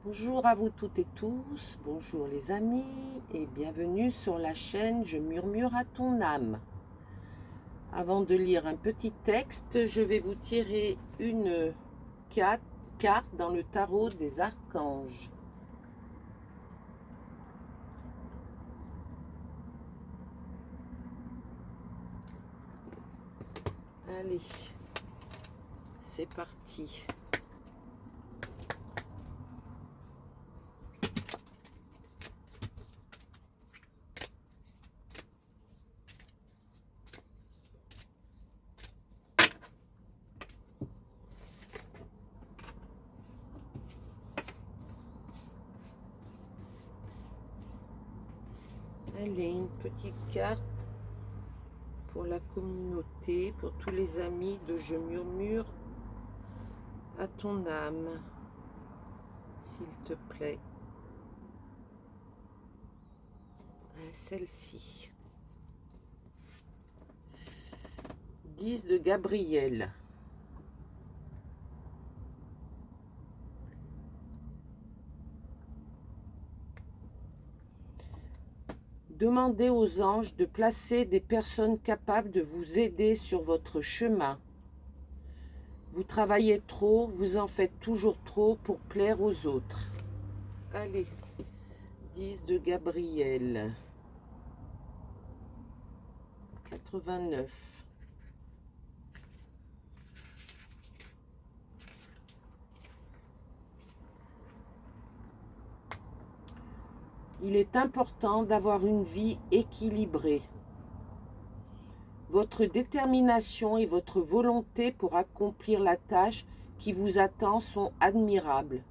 Bonjour à vous toutes et tous, bonjour les amis et bienvenue sur la chaîne Je murmure à ton âme. Avant de lire un petit texte, je vais vous tirer une carte dans le tarot des archanges. Allez, c'est parti. Allez, une petite carte pour la communauté, pour tous les amis de Je murmure à ton âme, s'il te plaît. Celle-ci. 10 de Gabriel. Demandez aux anges de placer des personnes capables de vous aider sur votre chemin. Vous travaillez trop, vous en faites toujours trop pour plaire aux autres. Allez, 10 de Gabriel. 89. Il est important d'avoir une vie équilibrée. Votre détermination et votre volonté pour accomplir la tâche qui vous attend sont admirables.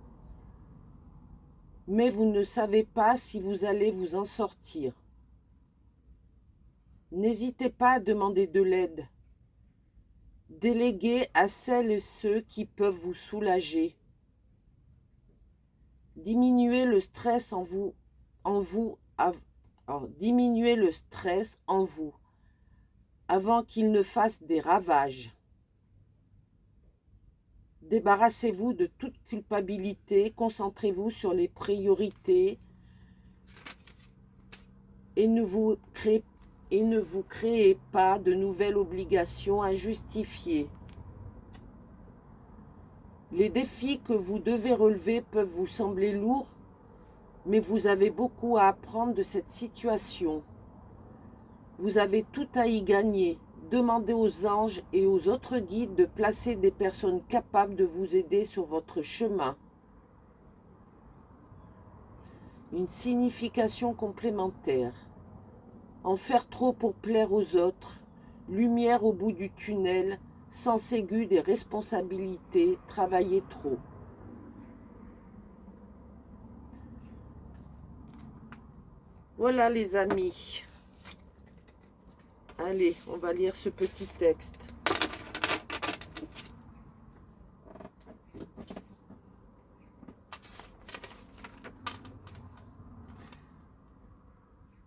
Mais vous ne savez pas si vous allez vous en sortir. N'hésitez pas à demander de l'aide. Déléguez à celles et ceux qui peuvent vous soulager. Diminuez le stress diminuez le stress en vous avant qu'il ne fasse des ravages. Débarrassez-vous de toute culpabilité, concentrez-vous sur les priorités et ne vous créez pas de nouvelles obligations injustifiées. Les défis que vous devez relever peuvent vous sembler lourds, mais vous avez beaucoup à apprendre de cette situation. Vous avez tout à y gagner. Demandez aux anges et aux autres guides de placer des personnes capables de vous aider sur votre chemin. Une signification complémentaire. En faire trop pour plaire aux autres, lumière au bout du tunnel, sens aigu des responsabilités, travailler trop. Voilà les amis. Allez, on va lire ce petit texte.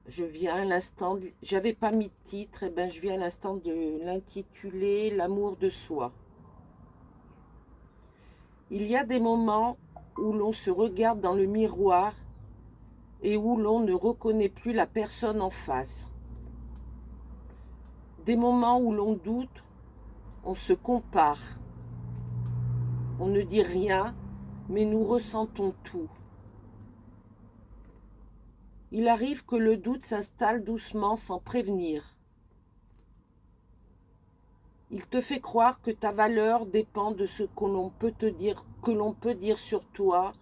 Je viens à l'instant, j'avais pas mis de titre, et ben je viens à l'instant de l'intituler L'amour de soi. Il y a des moments où l'on se regarde dans le miroir et où l'on ne reconnaît plus la personne en face. Des moments où l'on doute, on se compare. On ne dit rien, mais nous ressentons tout. Il arrive que le doute s'installe doucement sans prévenir. Il te fait croire que ta valeur dépend de ce que l'on peut dire sur toi,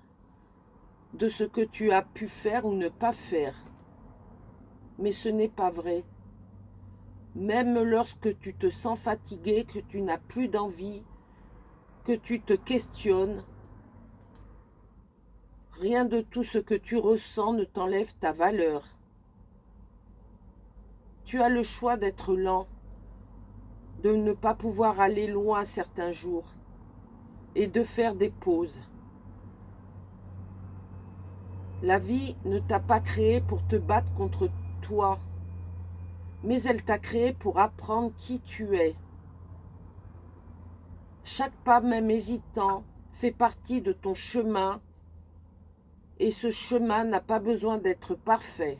de ce que tu as pu faire ou ne pas faire. Mais ce n'est pas vrai. Même lorsque tu te sens fatigué, que tu n'as plus d'envie, que tu te questionnes, rien de tout ce que tu ressens ne t'enlève ta valeur. Tu as le choix d'être lent, de ne pas pouvoir aller loin certains jours et de faire des pauses. La vie ne t'a pas créé pour te battre contre toi, mais elle t'a créé pour apprendre qui tu es. Chaque pas, même hésitant, fait partie de ton chemin Et ce chemin n'a pas besoin d'être parfait.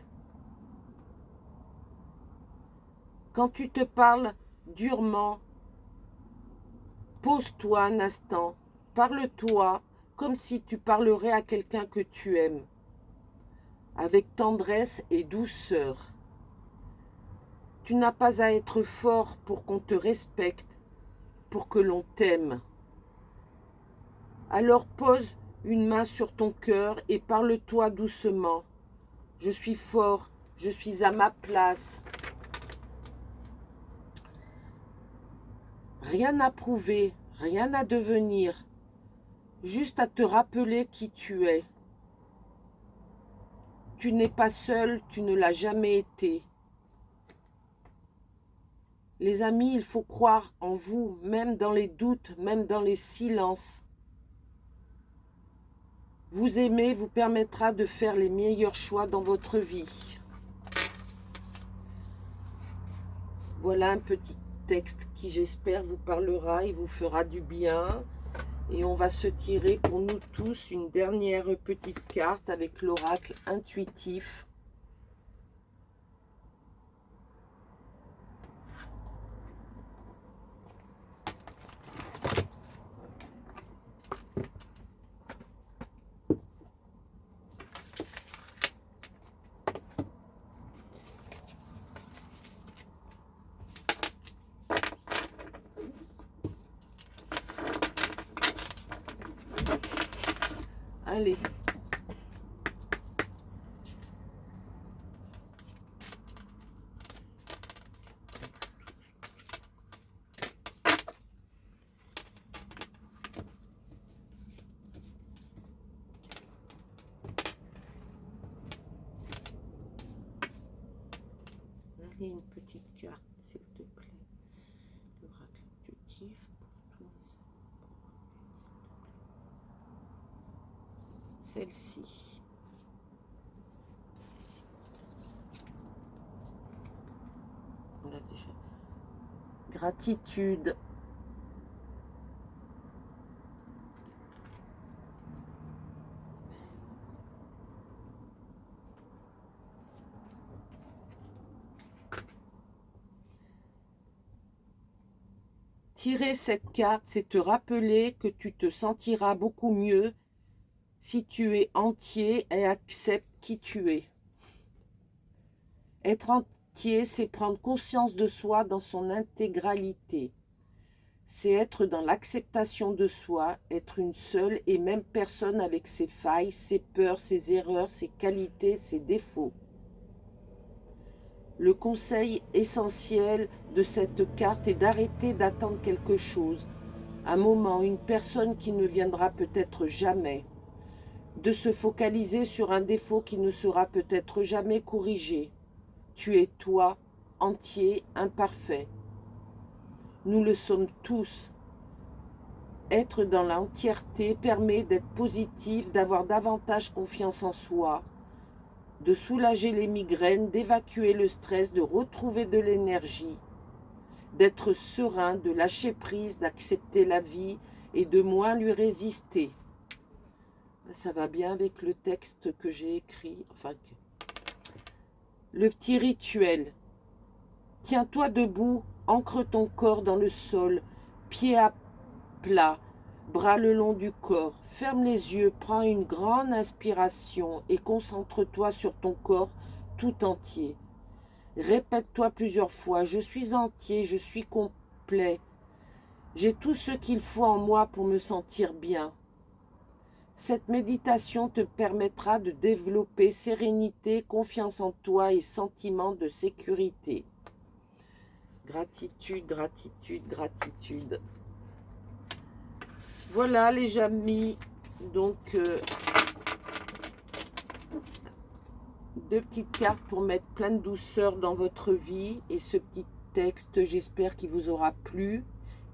Quand tu te parles durement, pose-toi un instant, parle-toi comme si tu parlerais à quelqu'un que tu aimes, avec tendresse et douceur. Tu n'as pas à être fort pour qu'on te respecte, pour que l'on t'aime. Alors pose une main sur ton cœur et parle-toi doucement. Je suis fort, je suis à ma place. Rien à prouver, rien à devenir, juste à te rappeler qui tu es. Tu n'es pas seul, tu ne l'as jamais été. Les amis, il faut croire en vous, même dans les doutes, même dans les silences. Vous aimer vous permettra de faire les meilleurs choix dans votre vie. Voilà un petit texte qui, j'espère, vous parlera et vous fera du bien. Et on va se tirer pour nous tous une dernière petite carte avec l'oracle intuitif. Allez. Allez, une petite carte, s'il te plaît. L'oracle intuitif pour toi. Celle-ci. On l'a déjà. Gratitude. Tirer cette carte, c'est te rappeler que tu te sentiras beaucoup mieux si tu es entier et acceptes qui tu es. Être entier, c'est prendre conscience de soi dans son intégralité. C'est être dans l'acceptation de soi, être une seule et même personne avec ses failles, ses peurs, ses erreurs, ses qualités, ses défauts. Le conseil essentiel de cette carte est d'arrêter d'attendre quelque chose, un moment, une personne qui ne viendra peut-être jamais, de se focaliser sur un défaut qui ne sera peut-être jamais corrigé. Tu es toi, entier, imparfait. Nous le sommes tous. Être dans l'entièreté permet d'être positif, d'avoir davantage confiance en soi, de soulager les migraines, d'évacuer le stress, de retrouver de l'énergie, d'être serein, de lâcher prise, d'accepter la vie et de moins lui résister. Ça va bien avec le texte que j'ai écrit. Le petit rituel. Tiens-toi debout, ancre ton corps dans le sol, pieds à plat, bras le long du corps. Ferme les yeux, prends une grande inspiration et concentre-toi sur ton corps tout entier. Répète-toi plusieurs fois, je suis entier, je suis complet. J'ai tout ce qu'il faut en moi pour me sentir bien. Cette méditation te permettra de développer sérénité, confiance en toi et sentiment de sécurité. Gratitude, gratitude, gratitude. Voilà les amis, donc deux petites cartes pour mettre plein de douceur dans votre vie. Et ce petit texte, j'espère qu'il vous aura plu,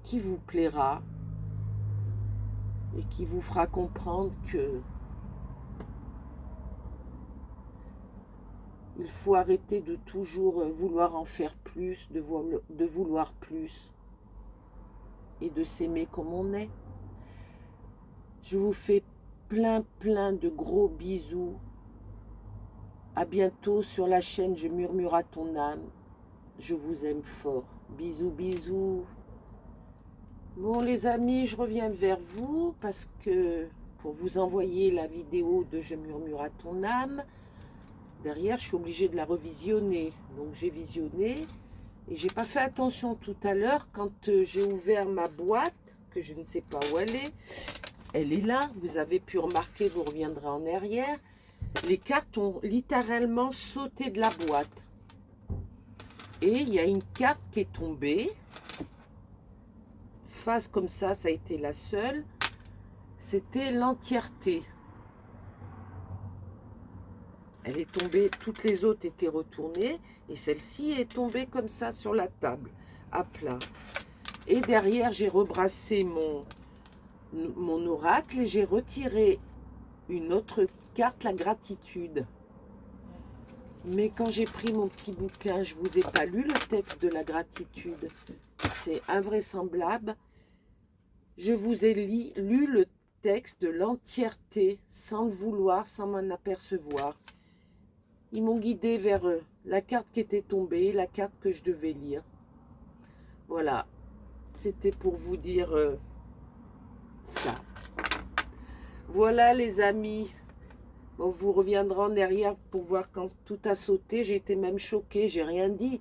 qui vous plaira et qui vous fera comprendre que il faut arrêter de toujours vouloir en faire plus, de vouloir plus et de s'aimer comme on est. Je vous fais plein de gros bisous. À bientôt sur la chaîne Je murmure à ton âme. Je vous aime fort. Bisous, bisous. Bon les amis, je reviens vers vous parce que pour vous envoyer la vidéo de Je murmure à ton âme, derrière je suis obligée de la revisionner. Donc j'ai visionné et j'ai pas fait attention tout à l'heure quand j'ai ouvert ma boîte, que je ne sais pas où elle est. Elle est là, vous avez pu remarquer, vous reviendrez en arrière. Les cartes ont littéralement sauté de la boîte. Et il y a une carte qui est tombée. Face comme ça a été la seule. C'était l'entièreté. Elle est tombée, toutes les autres étaient retournées. Et celle-ci est tombée comme ça sur la table, à plat. Et derrière, j'ai rebrassé mon oracle et j'ai retiré une autre carte, la gratitude. Mais quand j'ai pris mon petit bouquin, je ne vous ai pas lu le texte de la gratitude. C'est invraisemblable. Je vous ai lu le texte de l'entièreté, sans le vouloir, sans m'en apercevoir. Ils m'ont guidé vers la carte qui était tombée, la carte que je devais lire. Voilà, c'était pour vous dire ça. Voilà les amis. Bon, vous reviendrez en arrière pour voir quand tout a sauté. J'ai été même choquée, j'ai rien dit.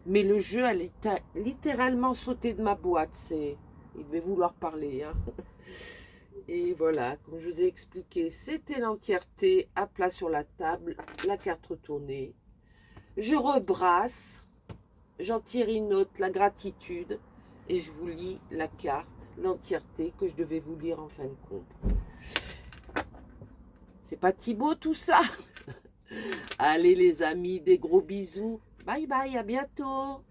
Mais le jeu, elle a littéralement sauté de ma boîte. Il devait vouloir parler. Hein. Et voilà, comme je vous ai expliqué, c'était l'entièreté à plat sur la table, la carte retournée. Je rebrasse, j'en tire une autre, la gratitude, et je vous lis la carte, l'entièreté que je devais vous lire en fin de compte. C'est pas Thibaut tout ça? Allez les amis, des gros bisous. Bye bye, à bientôt.